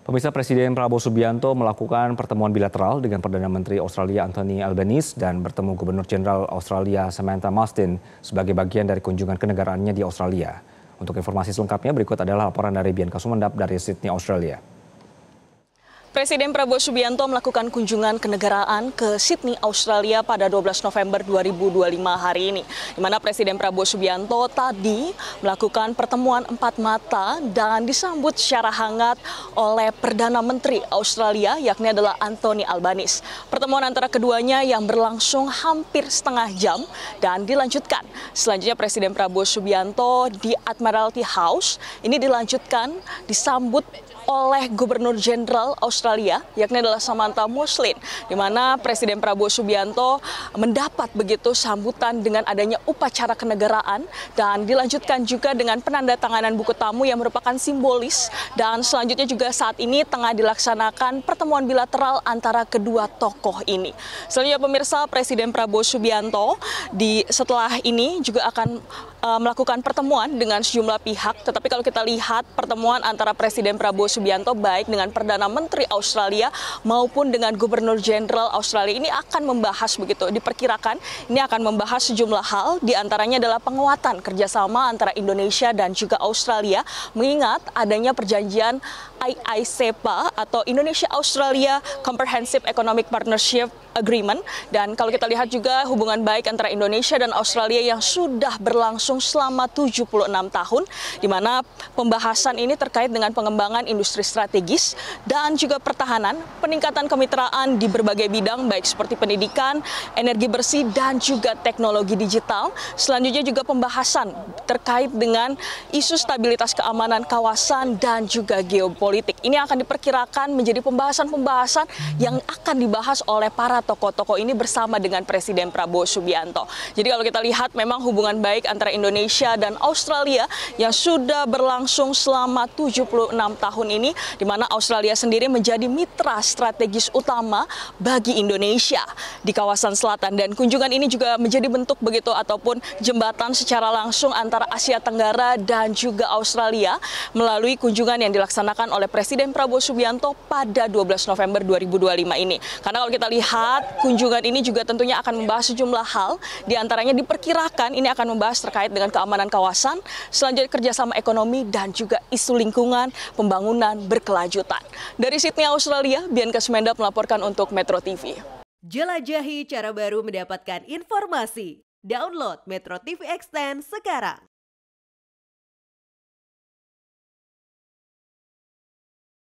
Pemirsa, Presiden Prabowo Subianto melakukan pertemuan bilateral dengan Perdana Menteri Australia Anthony Albanese dan bertemu Gubernur Jenderal Australia Samantha Mostyn sebagai bagian dari kunjungan kenegaraannya di Australia. Untuk informasi selengkapnya berikut adalah laporan dari Bianca Sumendap dari Sydney, Australia. Presiden Prabowo Subianto melakukan kunjungan kenegaraan ke Sydney, Australia pada 12 November 2025 hari ini. Di mana Presiden Prabowo Subianto tadi melakukan pertemuan empat mata dan disambut secara hangat oleh Perdana Menteri Australia, yakni adalah Anthony Albanese. Pertemuan antara keduanya yang berlangsung hampir setengah jam dan dilanjutkan. Selanjutnya Presiden Prabowo Subianto di Admiralty House ini dilanjutkan disambut oleh Gubernur Jenderal Australia, yakni adalah Samantha Mostyn, di mana Presiden Prabowo Subianto mendapat begitu sambutan dengan adanya upacara kenegaraan dan dilanjutkan juga dengan penandatanganan buku tamu yang merupakan simbolis, dan selanjutnya juga saat ini tengah dilaksanakan pertemuan bilateral antara kedua tokoh ini. Selanjutnya pemirsa, Presiden Prabowo Subianto setelah ini juga akan melakukan pertemuan dengan sejumlah pihak, tetapi kalau kita lihat pertemuan antara Presiden Prabowo Subianto baik dengan Perdana Menteri Australia maupun dengan Gubernur Jenderal Australia ini akan membahas begitu, diperkirakan ini akan membahas sejumlah hal, diantaranya adalah penguatan kerjasama antara Indonesia dan juga Australia, mengingat adanya perjanjian IICPA atau Indonesia Australia Comprehensive Economic Partnership Agreement, dan kalau kita lihat juga hubungan baik antara Indonesia dan Australia yang sudah berlangsung selama 76 tahun, di mana pembahasan ini terkait dengan pengembangan industri strategis dan juga pertahanan, peningkatan kemitraan di berbagai bidang baik seperti pendidikan, energi bersih dan juga teknologi digital. Selanjutnya juga pembahasan terkait dengan isu stabilitas keamanan kawasan dan juga geopolitik. Ini akan diperkirakan menjadi pembahasan-pembahasan yang akan dibahas oleh para tokoh-tokoh ini bersama dengan Presiden Prabowo Subianto. Jadi kalau kita lihat memang hubungan baik antara Indonesia dan Australia yang sudah berlangsung selama 76 tahun ini, di mana Australia sendiri menjadi mitra strategis utama bagi Indonesia di kawasan selatan, dan kunjungan ini juga menjadi bentuk begitu ataupun jembatan secara langsung antara Asia Tenggara dan juga Australia melalui kunjungan yang dilaksanakan oleh Presiden Prabowo Subianto pada 12 November 2025 ini. Karena kalau kita lihat kunjungan ini juga tentunya akan membahas sejumlah hal, diantaranya diperkirakan ini akan membahas terkait dengan keamanan kawasan, selanjutnya kerjasama ekonomi dan juga isu lingkungan, pembangunan berkelanjutan. Dari Sydney, Australia, Bianca Sumendap melaporkan untuk Metro TV. Jelajahi cara baru mendapatkan informasi. Download Metro TV Extend sekarang.